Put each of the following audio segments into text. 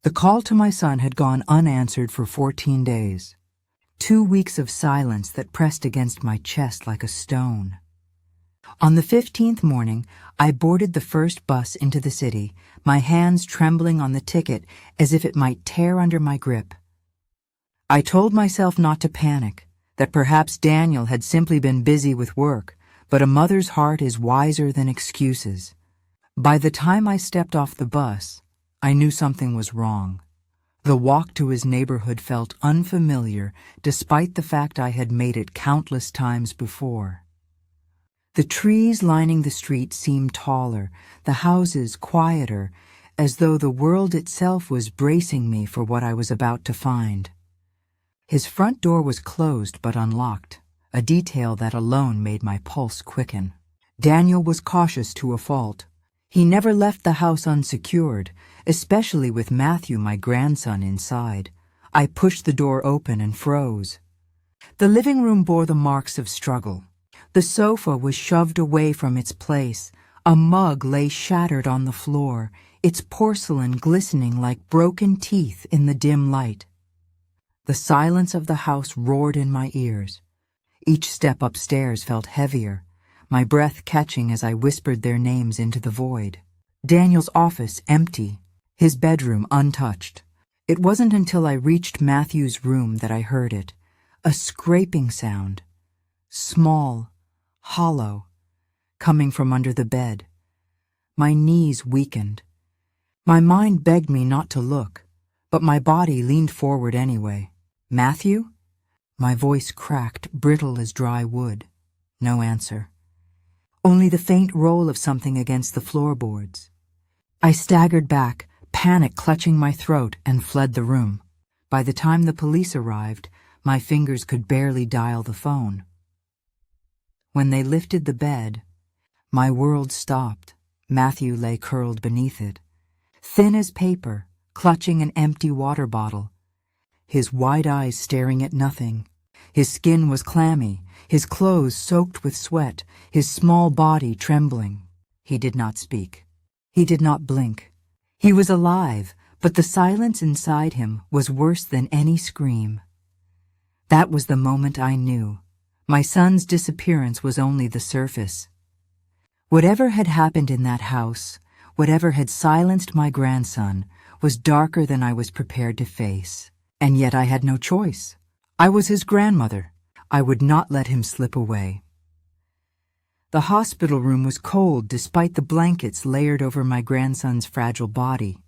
The call to my son had gone unanswered for 14 days. 2 weeks of silence that pressed against my chest like a stone. On the 15th morning, I boarded the first bus into the city, my hands trembling on the ticket as if it might tear under my grip. I told myself not to panic, that perhaps Daniel had simply been busy with work, but a mother's heart is wiser than excuses. By the time I stepped off the bus, I knew something was wrong. The walk to his neighborhood felt unfamiliar, despite the fact I had made it countless times before. The trees lining the street seemed taller, the houses quieter, as though the world itself was bracing me for what I was about to find. His front door was closed but unlocked, a detail that alone made my pulse quicken. Daniel was cautious to a fault. He never left the house unsecured, especially with Matthew, my grandson, inside. I pushed the door open and froze. The living room bore the marks of struggle. The sofa was shoved away from its place. A mug lay shattered on the floor, its porcelain glistening like broken teeth in the dim light. The silence of the house roared in my ears. Each step upstairs felt heavier, my breath catching as I whispered their names into the void. Daniel's office empty, his bedroom untouched. It wasn't until I reached Matthew's room that I heard it, a scraping sound, small, hollow, coming from under the bed. My knees weakened. My mind begged me not to look, but my body leaned forward anyway. Matthew? My voice cracked, brittle as dry wood. No answer. Only the faint roll of something against the floorboards. I staggered back, panic clutching my throat, and fled the room. By the time the police arrived, my fingers could barely dial the phone. When they lifted the bed, my world stopped. Matthew lay curled beneath it, thin as paper, clutching an empty water bottle, his wide eyes staring at nothing. His skin was clammy, his clothes soaked with sweat, his small body trembling. He did not speak. He did not blink. He was alive, but the silence inside him was worse than any scream. That was the moment I knew. My son's disappearance was only the surface. Whatever had happened in that house, whatever had silenced my grandson, was darker than I was prepared to face. And yet I had no choice. I was his grandmother. I would not let him slip away. The hospital room was cold despite the blankets layered over my grandson's fragile body.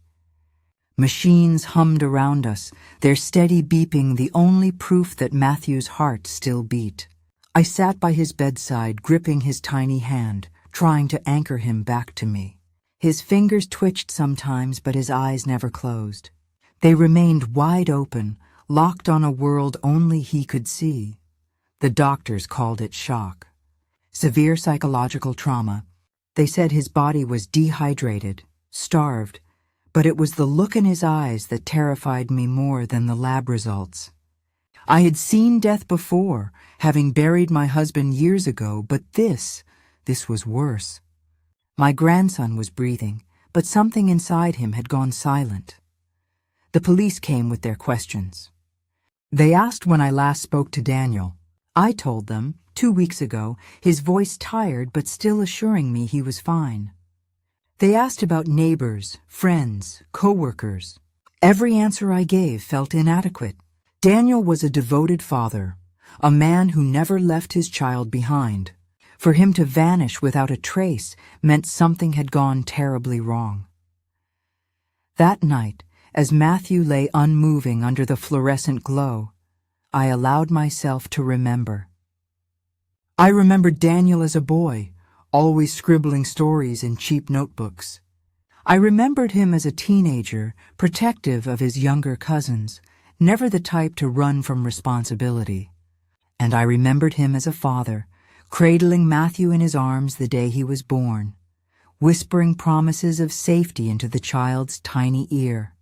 Machines hummed around us, their steady beeping the only proof that Matthew's heart still beat. I sat by his bedside, gripping his tiny hand, trying to anchor him back to me. His fingers twitched sometimes, but his eyes never closed. They remained wide open, locked on a world only he could see. The doctors called it shock. Severe psychological trauma. They said his body was dehydrated, starved, but it was the look in his eyes that terrified me more than the lab results. I had seen death before, having buried my husband years ago, but this was worse. My grandson was breathing, but something inside him had gone silent. The police came with their questions. They asked when I last spoke to Daniel. I told them, 2 weeks ago, his voice tired but still assuring me he was fine. They asked about neighbors, friends, co-workers. Every answer I gave felt inadequate. Daniel was a devoted father, a man who never left his child behind. For him to vanish without a trace meant something had gone terribly wrong. That night, as Matthew lay unmoving under the fluorescent glow, I allowed myself to remember. I remembered Daniel as a boy, always scribbling stories in cheap notebooks. I remembered him as a teenager, protective of his younger cousins, never the type to run from responsibility. And I remembered him as a father, cradling Matthew in his arms the day he was born, whispering promises of safety into the child's tiny ear.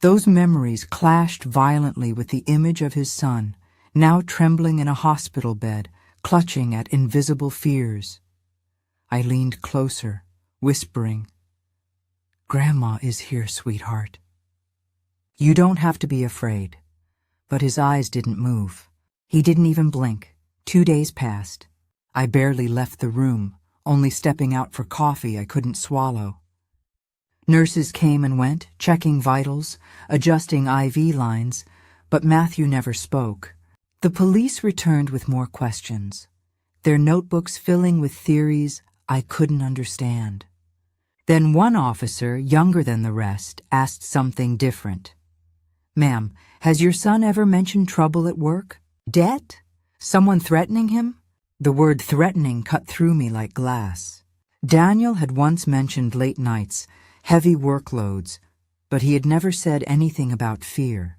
Those memories clashed violently with the image of his son, now trembling in a hospital bed, clutching at invisible fears. I leaned closer, whispering, "Grandma is here, sweetheart." You don't have to be afraid." But his eyes didn't move. He didn't even blink. 2 days passed. I barely left the room, only stepping out for coffee I couldn't swallow. Nurses came and went, checking vitals, adjusting IV lines, but Matthew never spoke. The police returned with more questions, their notebooks filling with theories I couldn't understand. Then one officer, younger than the rest, asked something different. "Ma'am, has your son ever mentioned trouble at work? Debt? Someone threatening him?" The word threatening cut through me like glass. Daniel had once mentioned late nights, heavy workloads, but he had never said anything about fear.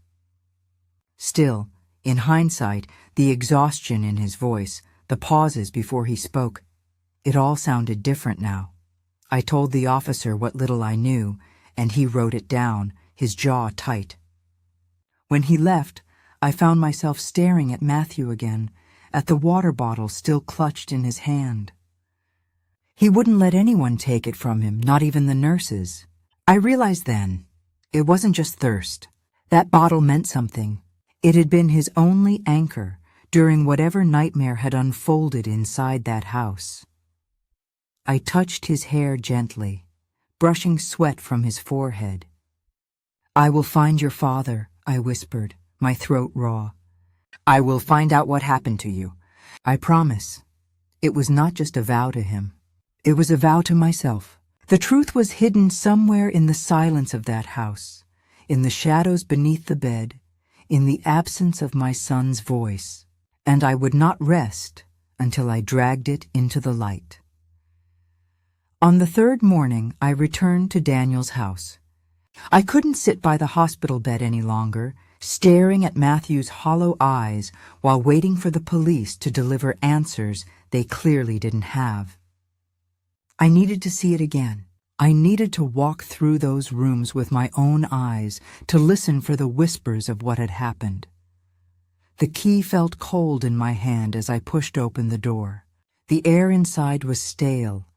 Still, in hindsight, the exhaustion in his voice, the pauses before he spoke, it all sounded different now. I told the officer what little I knew, and he wrote it down, his jaw tight. When he left, I found myself staring at Matthew again, at the water bottle still clutched in his hand. He wouldn't let anyone take it from him, not even the nurses. I realized then, it wasn't just thirst. That bottle meant something. It had been his only anchor during whatever nightmare had unfolded inside that house. I touched his hair gently, brushing sweat from his forehead. "I will find your father," I whispered, my throat raw. "I will find out what happened to you. I promise." It was not just a vow to him. It was a vow to myself. The truth was hidden somewhere in the silence of that house, in the shadows beneath the bed, in the absence of my son's voice, and I would not rest until I dragged it into the light. On the third morning, I returned to Daniel's house. I couldn't sit by the hospital bed any longer, staring at Matthew's hollow eyes while waiting for the police to deliver answers they clearly didn't have. I needed to see it again. I needed to walk through those rooms with my own eyes to listen for the whispers of what had happened. The key felt cold in my hand as I pushed open the door. The air inside was stale,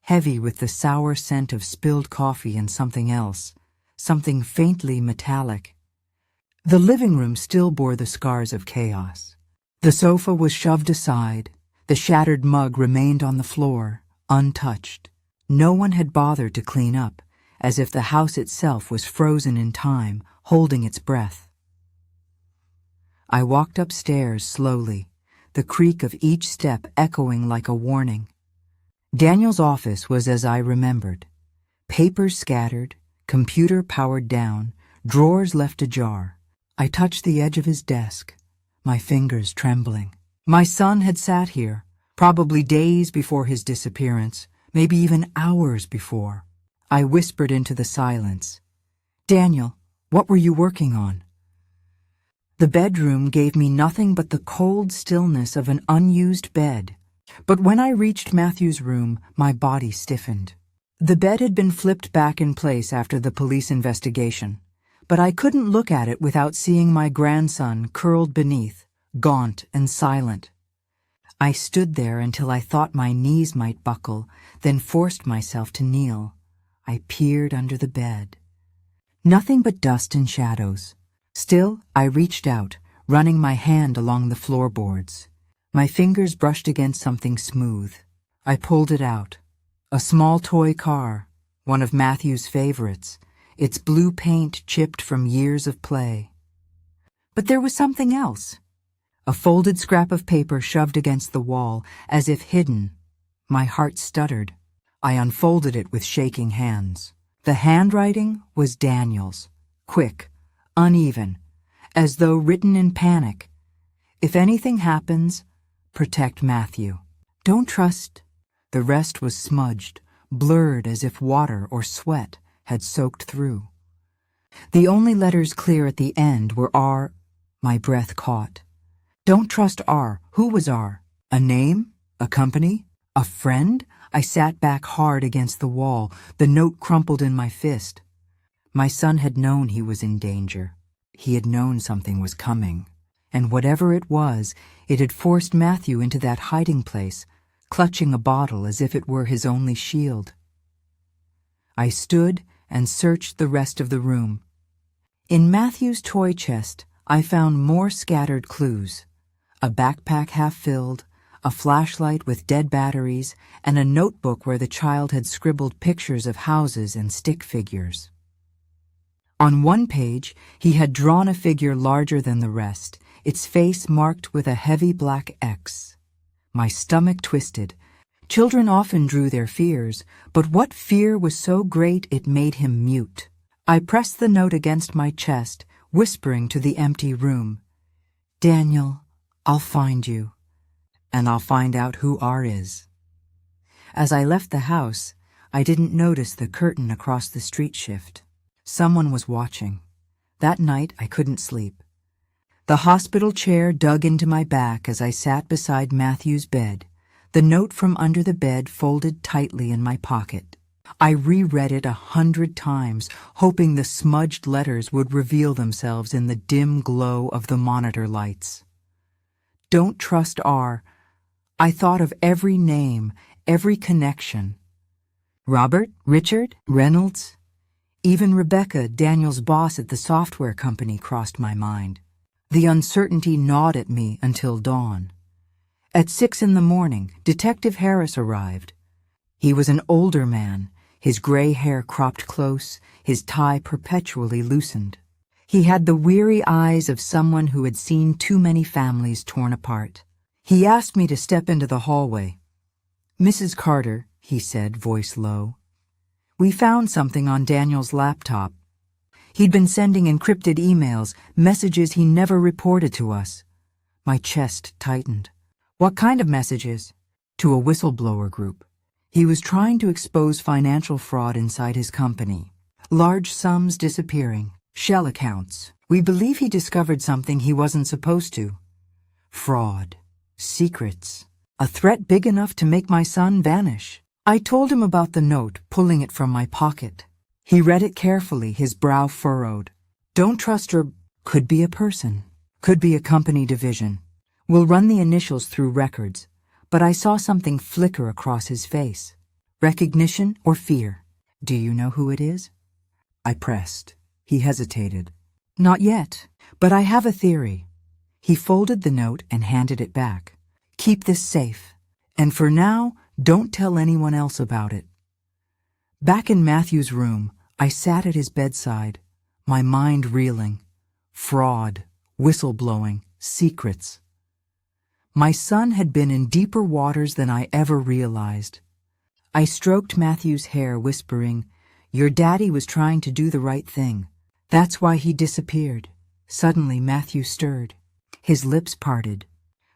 heavy with the sour scent of spilled coffee and something else, something faintly metallic. The living room still bore the scars of chaos. The sofa was shoved aside. The shattered mug remained on the floor, untouched. No one had bothered to clean up, as if the house itself was frozen in time, holding its breath. I walked upstairs slowly, the creak of each step echoing like a warning. Daniel's office was as I remembered. Papers scattered, computer powered down, drawers left ajar. I touched the edge of his desk, my fingers trembling. My son had sat here, probably days before his disappearance, maybe even hours before. I whispered into the silence, "Daniel, what were you working on?" The bedroom gave me nothing but the cold stillness of an unused bed. But when I reached Matthew's room, my body stiffened. The bed had been flipped back in place after the police investigation, but I couldn't look at it without seeing my grandson curled beneath, gaunt and silent. I stood there until I thought my knees might buckle, then forced myself to kneel. I peered under the bed. Nothing but dust and shadows. Still, I reached out, running my hand along the floorboards. My fingers brushed against something smooth. I pulled it out. A small toy car, one of Matthew's favorites, its blue paint chipped from years of play. But there was something else. A folded scrap of paper shoved against the wall, as if hidden. My heart stuttered. I unfolded it with shaking hands. The handwriting was Daniel's, quick, uneven, as though written in panic. "If anything happens, protect Matthew. Don't trust." The rest was smudged, blurred as if water or sweat had soaked through. The only letters clear at the end were R. My breath caught. Don't trust R. Who was R? A name? A company? A friend? I sat back hard against the wall, the note crumpled in my fist. My son had known he was in danger. He had known something was coming. And whatever it was, it had forced Matthew into that hiding place, clutching a bottle as if it were his only shield. I stood and searched the rest of the room. In Matthew's toy chest, I found more scattered clues. A backpack half filled, a flashlight with dead batteries, and a notebook where the child had scribbled pictures of houses and stick figures. On one page, he had drawn a figure larger than the rest, its face marked with a heavy black X. My stomach twisted. Children often drew their fears, but what fear was so great it made him mute? I pressed the note against my chest, whispering to the empty room, "Daniel, I'll find you, and I'll find out who R is." As I left the house, I didn't notice the curtain across the street shift. Someone was watching. That night, I couldn't sleep. The hospital chair dug into my back as I sat beside Matthew's bed, the note from under the bed folded tightly in my pocket. I reread it 100 times, hoping the smudged letters would reveal themselves in the dim glow of the monitor lights. Don't trust R. I thought of every name, every connection. Robert, Richard, Reynolds. Even Rebecca, Daniel's boss at the software company, crossed my mind. The uncertainty gnawed at me until dawn. At 6 a.m, Detective Harris arrived. He was an older man, his gray hair cropped close, his tie perpetually loosened. He had the weary eyes of someone who had seen too many families torn apart. He asked me to step into the hallway. "Mrs. Carter," he said, voice low, "we found something on Daniel's laptop. He'd been sending encrypted emails, messages he never reported to us." My chest tightened. "What kind of messages?" "To a whistleblower group. He was trying to expose financial fraud inside his company. Large sums disappearing, shell accounts. We believe he discovered something he wasn't supposed to. Fraud, secrets, a threat big enough to make my son vanish." I told him about the note, pulling it from my pocket. He read it carefully, his brow furrowed. "Don't trust her. Could be a person. Could be a company division. We'll run the initials through records." But I saw something flicker across his face. Recognition or fear? "Do you know who it is?" I pressed. He hesitated. "Not yet, but I have a theory." He folded the note and handed it back. "Keep this safe. And for now, don't tell anyone else about it." Back in Matthew's room, I sat at his bedside, my mind reeling. Fraud, whistleblowing, secrets. My son had been in deeper waters than I ever realized. I stroked Matthew's hair, whispering, "Your daddy was trying to do the right thing. That's why he disappeared." Suddenly, Matthew stirred. His lips parted.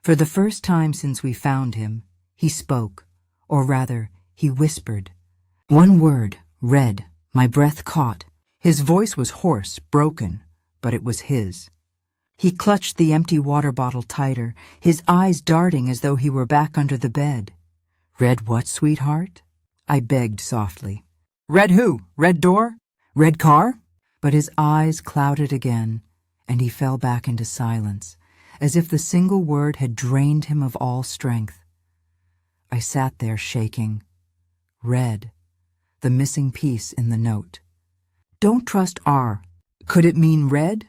For the first time since we found him, he spoke, or rather, he whispered. One word, red, my breath caught. His voice was hoarse, broken, but it was his. He clutched the empty water bottle tighter, his eyes darting as though he were back under the bed. "Red what, sweetheart?" I begged softly. "Red who? Red door? Red car?" But his eyes clouded again, and he fell back into silence, as if the single word had drained him of all strength. I sat there shaking. Red, the missing piece in the note. Don't trust R. Could it mean red?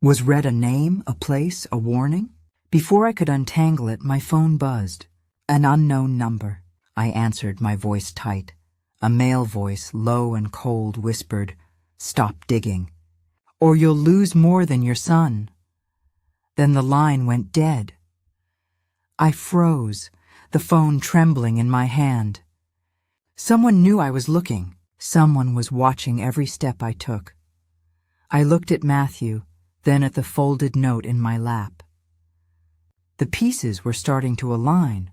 Was red a name, a place, a warning? Before I could untangle it, my phone buzzed. An unknown number. I answered, my voice tight. A male voice, low and cold, whispered, "Stop digging, or you'll lose more than your son." Then the line went dead. I froze, the phone trembling in my hand. Someone knew I was looking. Someone was watching every step I took. I looked at Matthew, then at the folded note in my lap. The pieces were starting to align,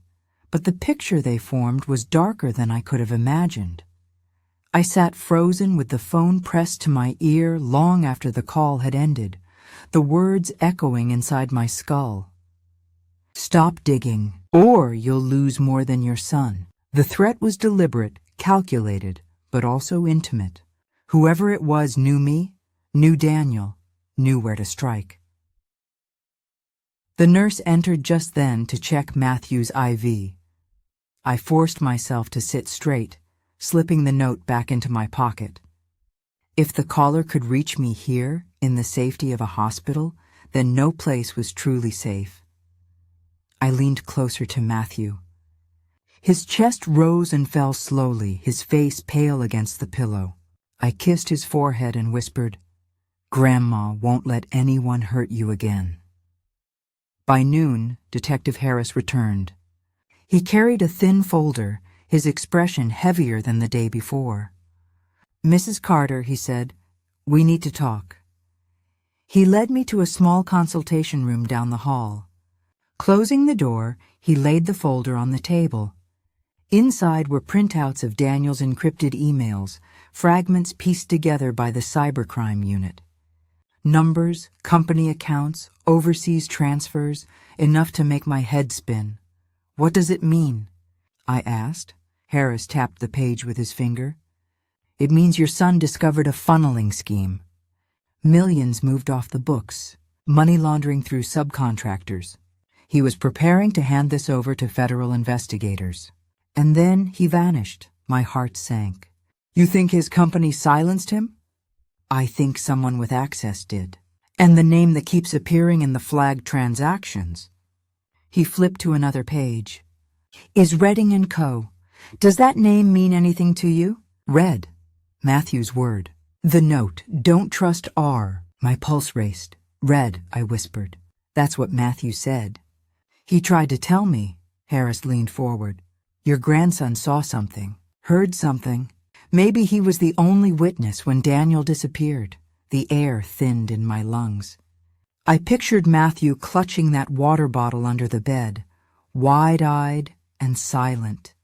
but the picture they formed was darker than I could have imagined. I sat frozen with the phone pressed to my ear long after the call had ended, the words echoing inside my skull. "Stop digging, or you'll lose more than your son." The threat was deliberate, calculated, but also intimate. Whoever it was knew me, knew Daniel, knew where to strike. The nurse entered just then to check Matthew's IV. I forced myself to sit straight, slipping the note back into my pocket. If the caller could reach me here, in the safety of a hospital, then no place was truly safe. I leaned closer to Matthew. His chest rose and fell slowly, his face pale against the pillow. I kissed his forehead and whispered, "Grandma won't let anyone hurt you again." By noon, Detective Harris returned. He carried a thin folder, his expression heavier than the day before. "Mrs. Carter," he said, "we need to talk." He led me to a small consultation room down the hall. Closing the door, he laid the folder on the table. Inside were printouts of Daniel's encrypted emails, fragments pieced together by the cybercrime unit. Numbers, company accounts, overseas transfers, enough to make my head spin. "What does it mean?" I asked. Harris tapped the page with his finger. "It means your son discovered a funneling scheme. Millions moved off the books, money laundering through subcontractors. He was preparing to hand this over to federal investigators. And then he vanished." My heart sank. "You think his company silenced him?" "I think someone with access did. And the name that keeps appearing in the flagged transactions." He flipped to another page. "Is Redding & Co. Does that name mean anything to you?" "Red." Matthew's word. "The note, 'Don't trust R.'" My pulse raced. "Red," I whispered. "That's what Matthew said." "He tried to tell me." Harris leaned forward. "Your grandson saw something, heard something. Maybe he was the only witness when Daniel disappeared." The air thinned in my lungs. I pictured Matthew clutching that water bottle under the bed, wide-eyed and silent,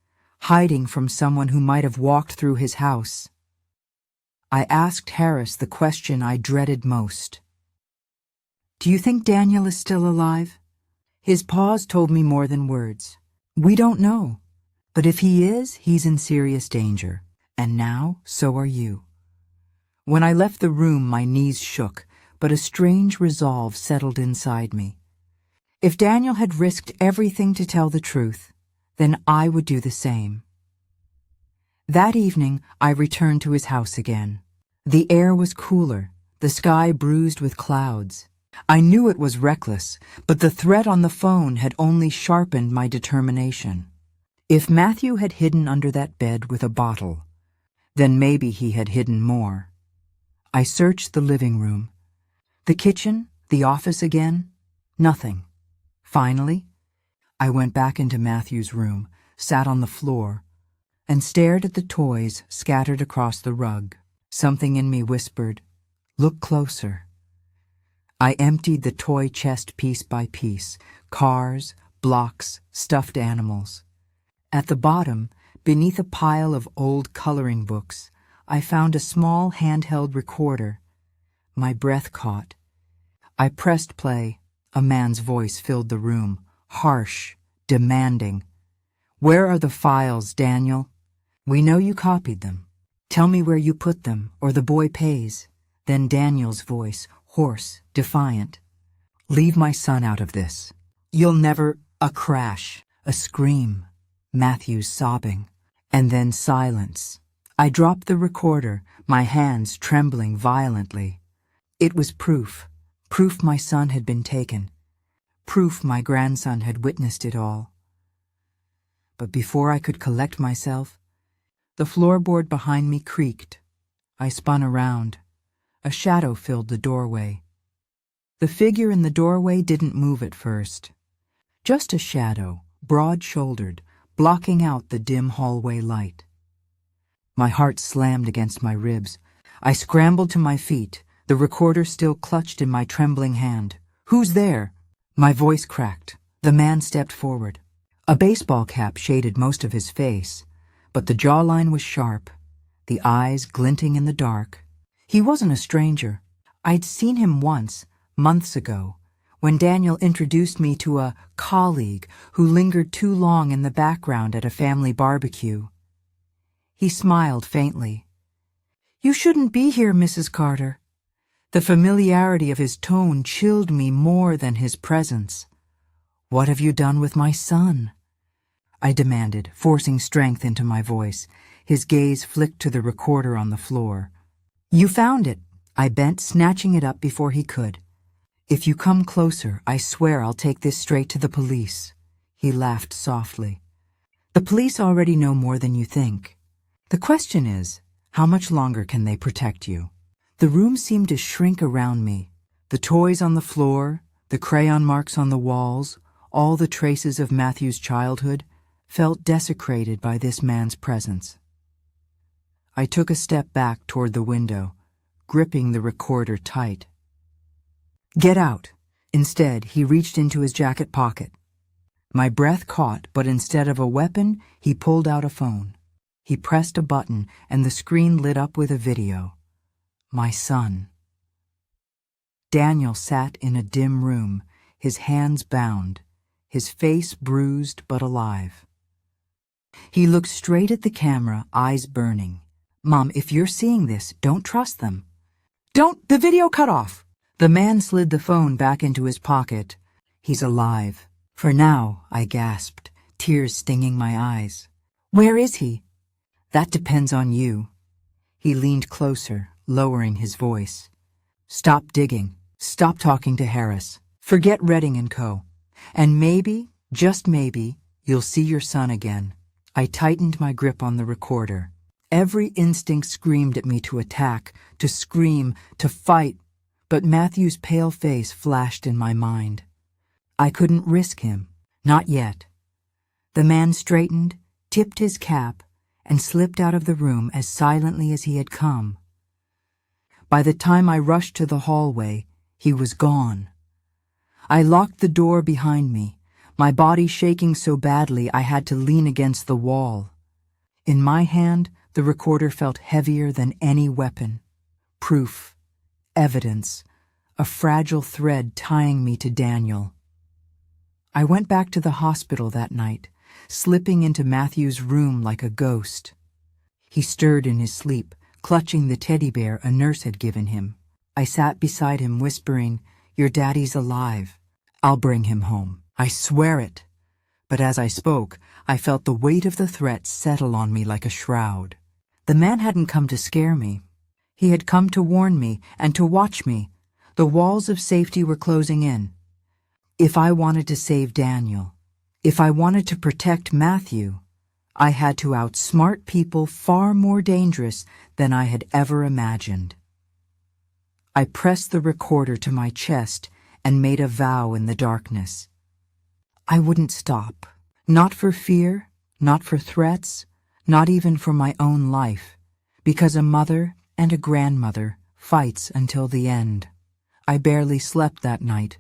hiding from someone who might have walked through his house. I asked Harris the question I dreaded most. "Do you think Daniel is still alive?" His pause told me more than words. "We don't know. But if he is, he's in serious danger. And now, so are you." When I left the room, my knees shook, but a strange resolve settled inside me. If Daniel had risked everything to tell the truth, then I would do the same. That evening, I returned to his house again. The air was cooler, the sky bruised with clouds. I knew it was reckless, but the threat on the phone had only sharpened my determination. If Matthew had hidden under that bed with a bottle, then maybe he had hidden more. I searched the living room. The kitchen, the office again, nothing. Finally, I went back into Matthew's room, sat on the floor, and stared at the toys scattered across the rug. Something in me whispered, "Look closer." I emptied the toy chest piece by piece, cars, blocks, stuffed animals. At the bottom, beneath a pile of old coloring books, I found a small handheld recorder. My breath caught. I pressed play. A man's voice filled the room, harsh, demanding. "Where are the files, Daniel? We know you copied them. Tell me where you put them, or the boy pays." Then Daniel's voice, hoarse, defiant. "Leave my son out of this. You'll never—" A crash, a scream, Matthew's sobbing, and then silence. I dropped the recorder, my hands trembling violently. It was proof my son had been taken, proof my grandson had witnessed it all. But before I could collect myself, the floorboard behind me creaked. I spun around. A shadow filled the doorway. The figure in the doorway didn't move at first. Just a shadow, broad-shouldered, blocking out the dim hallway light. My heart slammed against my ribs. I scrambled to my feet, the recorder still clutched in my trembling hand. "Who's there?" My voice cracked. The man stepped forward. A baseball cap shaded most of his face, but the jawline was sharp, the eyes glinting in the dark. He wasn't a stranger. I'd seen him once, months ago, when Daniel introduced me to a colleague who lingered too long in the background at a family barbecue. He smiled faintly. "You shouldn't be here, Mrs. Carter." The familiarity of his tone chilled me more than his presence. "What have you done with my son?" I demanded, forcing strength into my voice. His gaze flicked to the recorder on the floor. "You found it. I bent, snatching it up before he could. "If you come closer, I swear I'll take this straight to the police." He laughed softly. "The police already know more than you think. The question is, how much longer can they protect you?" The room seemed to shrink around me. The toys on the floor, the crayon marks on the walls, all the traces of Matthew's childhood, felt desecrated by this man's presence. I took a step back toward the window, gripping the recorder tight. "Get out!" Instead, he reached into his jacket pocket. My breath caught, but instead of a weapon, he pulled out a phone. He pressed a button, and the screen lit up with a video. My son. Daniel sat in a dim room, his hands bound, his face bruised but alive. He looked straight at the camera, eyes burning. "Mom, if you're seeing this, don't trust them." "Don't! The video cut off!" The man slid the phone back into his pocket. "He's alive. For now," I gasped, tears stinging my eyes. "Where is he?" "That depends on you." He leaned closer, lowering his voice. "Stop digging. Stop talking to Harris. Forget Redding and Co. And maybe, just maybe, you'll see your son again." I tightened my grip on the recorder. Every instinct screamed at me to attack, to scream, to fight, but Matthew's pale face flashed in my mind. I couldn't risk him. Not yet. The man straightened, tipped his cap, and slipped out of the room as silently as he had come. By the time I rushed to the hallway, he was gone. I locked the door behind me, my body shaking so badly I had to lean against the wall. In my hand, the recorder felt heavier than any weapon. Proof, evidence, a fragile thread tying me to Daniel. I went back to the hospital that night, slipping into Matthew's room like a ghost. He stirred in his sleep, clutching the teddy bear a nurse had given him. I sat beside him, whispering, "Your daddy's alive. I'll bring him home. I swear it." But as I spoke, I felt the weight of the threat settle on me like a shroud. The man hadn't come to scare me. He had come to warn me and to watch me. The walls of safety were closing in. If I wanted to save Daniel, if I wanted to protect Matthew, I had to outsmart people far more dangerous than I had ever imagined. I pressed the recorder to my chest and made a vow in the darkness. I wouldn't stop. Not for fear, not for threats, not even for my own life, because a mother and a grandmother fights until the end. I barely slept that night.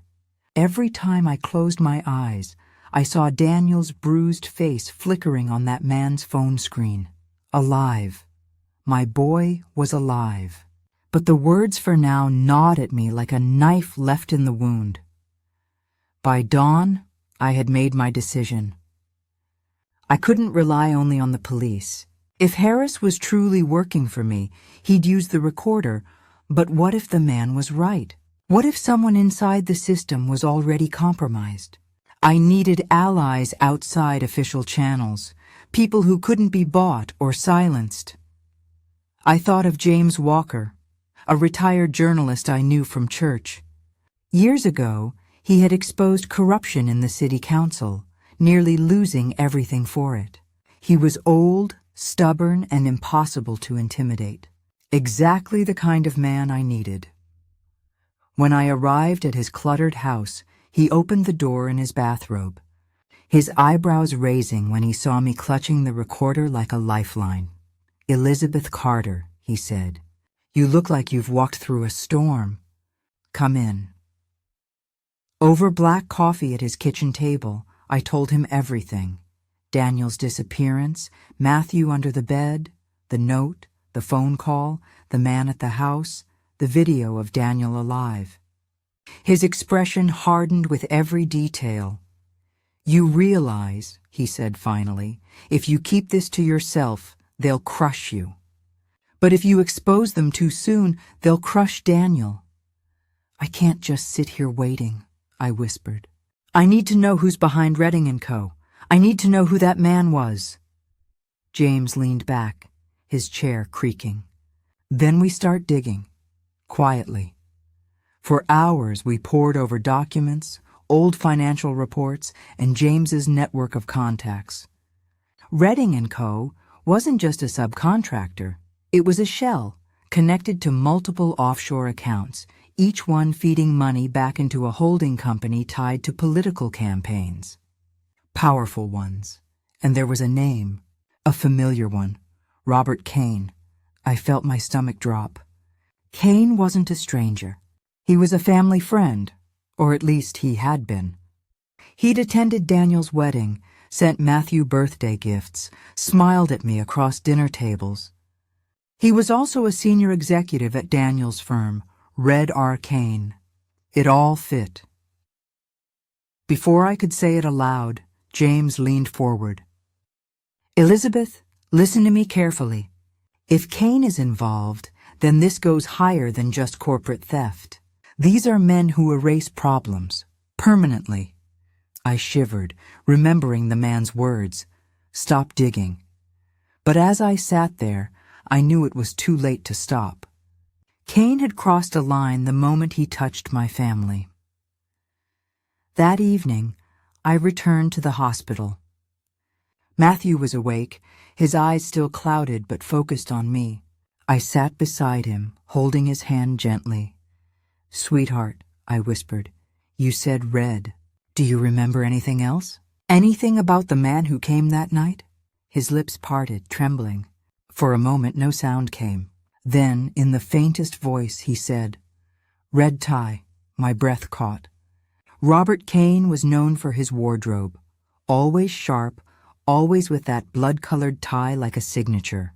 Every time I closed my eyes, I saw Daniel's bruised face flickering on that man's phone screen. Alive. My boy was alive. But the words for now gnawed at me like a knife left in the wound. By dawn, I had made my decision. I couldn't rely only on the police. If Harris was truly working for me, he'd use the recorder, but what if the man was right? What if someone inside the system was already compromised? I needed allies outside official channels, people who couldn't be bought or silenced. I thought of James Walker, a retired journalist I knew from church. Years ago, he had exposed corruption in the city council, nearly losing everything for it. He was old, stubborn, and impossible to intimidate. Exactly the kind of man I needed. When I arrived at his cluttered house, he opened the door in his bathrobe, his eyebrows raising when he saw me clutching the recorder like a lifeline. "Elizabeth Carter," he said, "you look like you've walked through a storm. Come in." Over black coffee at his kitchen table, I told him everything. Daniel's disappearance, Matthew under the bed, the note, the phone call, the man at the house, the video of Daniel alive. His expression hardened with every detail. "You realize," he said finally, "if you keep this to yourself, they'll crush you. But if you expose them too soon, they'll crush Daniel." "I can't just sit here waiting," I whispered. "I need to know who's behind Redding and Co. I need to know who that man was." James leaned back, his chair creaking. "Then we start digging. quietly. For hours we pored over documents, old financial reports, and James's network of contacts. Redding & Co. wasn't just a subcontractor. It was a shell, connected to multiple offshore accounts, each one feeding money back into a holding company tied to political campaigns. Powerful ones. And there was a name, a familiar one, Robert Kane. I felt my stomach drop. Kane wasn't a stranger. He was a family friend, or at least he had been. He'd attended Daniel's wedding, sent Matthew birthday gifts, smiled at me across dinner tables. He was also a senior executive at Daniel's firm, Red Arcane. It all fit. Before I could say it aloud, James leaned forward. Elizabeth, listen to me carefully. If Kane is involved, then this goes higher than just corporate theft. These are men who erase problems, permanently. I shivered, remembering the man's words. Stop digging. But as I sat there, I knew it was too late to stop. Kane had crossed a line the moment he touched my family. That evening, I returned to the hospital. Matthew was awake, his eyes still clouded but focused on me. I sat beside him, holding his hand gently. "Sweetheart," I whispered, "you said Red. Do you remember anything else? Anything about the man who came that night?" His lips parted, trembling. For a moment no sound came. Then, in the faintest voice, he said, "Red tie." My breath caught. Robert Kane was known for his wardrobe. Always sharp, always with that blood-colored tie like a signature.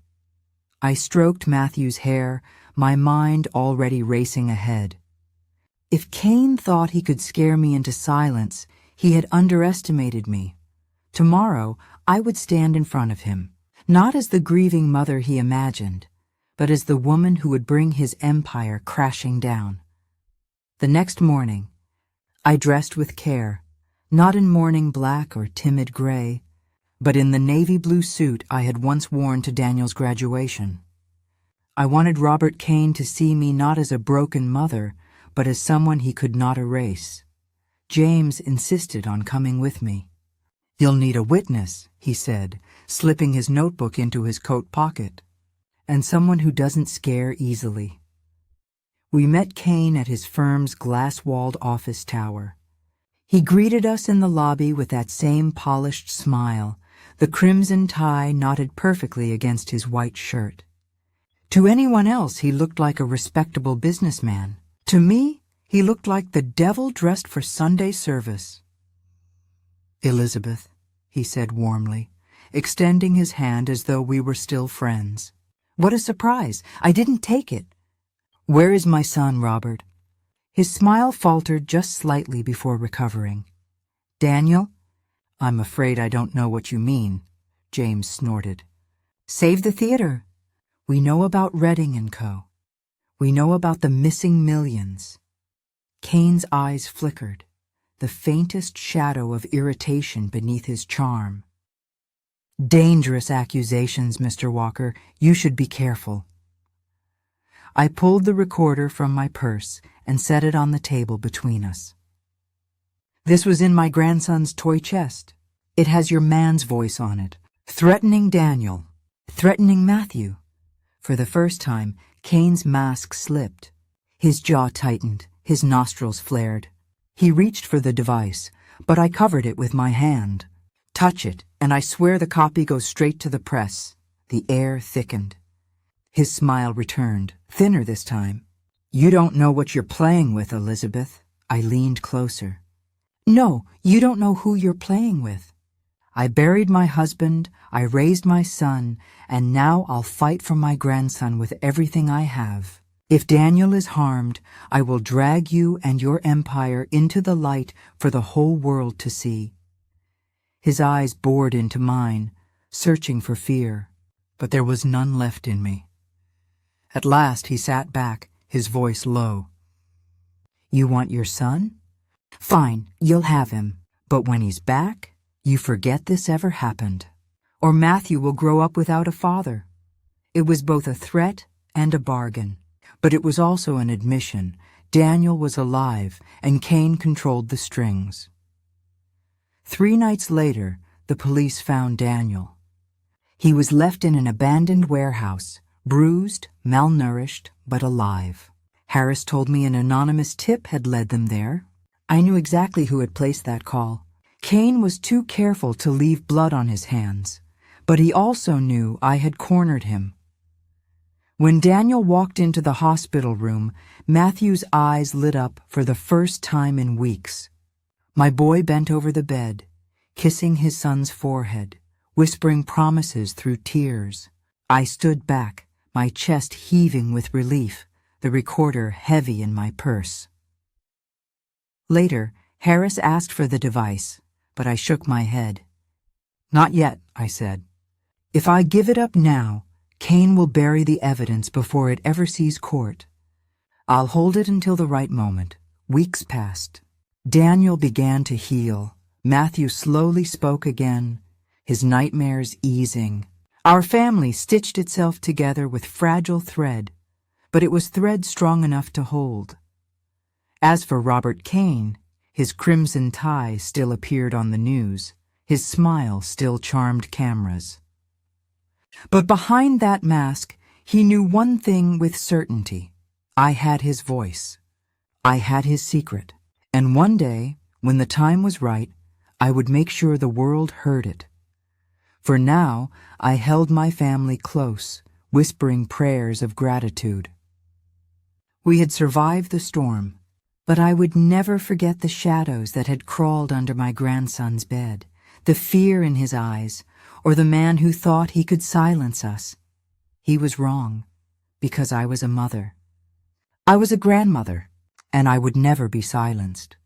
I stroked Matthew's hair, my mind already racing ahead. If Kane thought he could scare me into silence, he had underestimated me. Tomorrow, I would stand in front of him, not as the grieving mother he imagined, but as the woman who would bring his empire crashing down. The next morning, I dressed with care, not in morning black or timid gray, but in the navy blue suit I had once worn to Daniel's graduation. I wanted Robert Kane to see me not as a broken mother, but as someone he could not erase. James insisted on coming with me. "You'll need a witness," he said, slipping his notebook into his coat pocket, "and someone who doesn't scare easily." We met Kane at his firm's glass-walled office tower. He greeted us in the lobby with that same polished smile, the crimson tie knotted perfectly against his white shirt. To anyone else, he looked like a respectable businessman. To me, he looked like the devil dressed for Sunday service. "Elizabeth," he said warmly, extending his hand as though we were still friends. What a surprise! I didn't take it. "Where is my son, Robert?" His smile faltered just slightly before recovering. "Daniel?" "I'm afraid I don't know what you mean," James snorted. "Save the theater. We know about Redding & Co. We know about the missing millions." Kane's eyes flickered, the faintest shadow of irritation beneath his charm. "Dangerous accusations, Mr. Walker. You should be careful." I pulled the recorder from my purse and set it on the table between us. "This was in my grandson's toy chest. It has your man's voice on it, threatening Daniel, threatening Matthew." For the first time, Kane's mask slipped. His jaw tightened, his nostrils flared. He reached for the device, but I covered it with my hand. "Touch it, and I swear the copy goes straight to the press." The air thickened. His smile returned, thinner this time. "You don't know what you're playing with, Elizabeth." I leaned closer. "No, you don't know who you're playing with. I buried my husband, I raised my son, and now I'll fight for my grandson with everything I have. If Daniel is harmed, I will drag you and your empire into the light for the whole world to see." His eyes bored into mine, searching for fear, but there was none left in me. At last he sat back, his voice low. "You want your son? Fine, you'll have him. But when he's back, you forget this ever happened. Or Matthew will grow up without a father." It was both a threat and a bargain. But it was also an admission. Daniel was alive, and Cain controlled the strings. 3 nights later, the police found Daniel. He was left in an abandoned warehouse, bruised, malnourished, but alive. Harris told me an anonymous tip had led them there. I knew exactly who had placed that call. Cain was too careful to leave blood on his hands, but he also knew I had cornered him. When Daniel walked into the hospital room, Matthew's eyes lit up for the first time in weeks. My boy bent over the bed, kissing his son's forehead, whispering promises through tears. I stood back, my chest heaving with relief, the recorder heavy in my purse. Later, Harris asked for the device, but I shook my head. "Not yet," I said. "If I give it up now, Cain will bury the evidence before it ever sees court. I'll hold it until the right moment." Weeks passed. Daniel began to heal. Matthew slowly spoke again, his nightmares easing. Our family stitched itself together with fragile thread, but it was thread strong enough to hold. As for Robert Cain, his crimson tie still appeared on the news. His smile still charmed cameras. But behind that mask, he knew one thing with certainty. I had his voice. I had his secret. And one day, when the time was right, I would make sure the world heard it. For now, I held my family close, whispering prayers of gratitude. We had survived the storm, but I would never forget the shadows that had crawled under my grandson's bed, the fear in his eyes, or the man who thought he could silence us. He was wrong, because I was a mother. I was a grandmother, and I would never be silenced.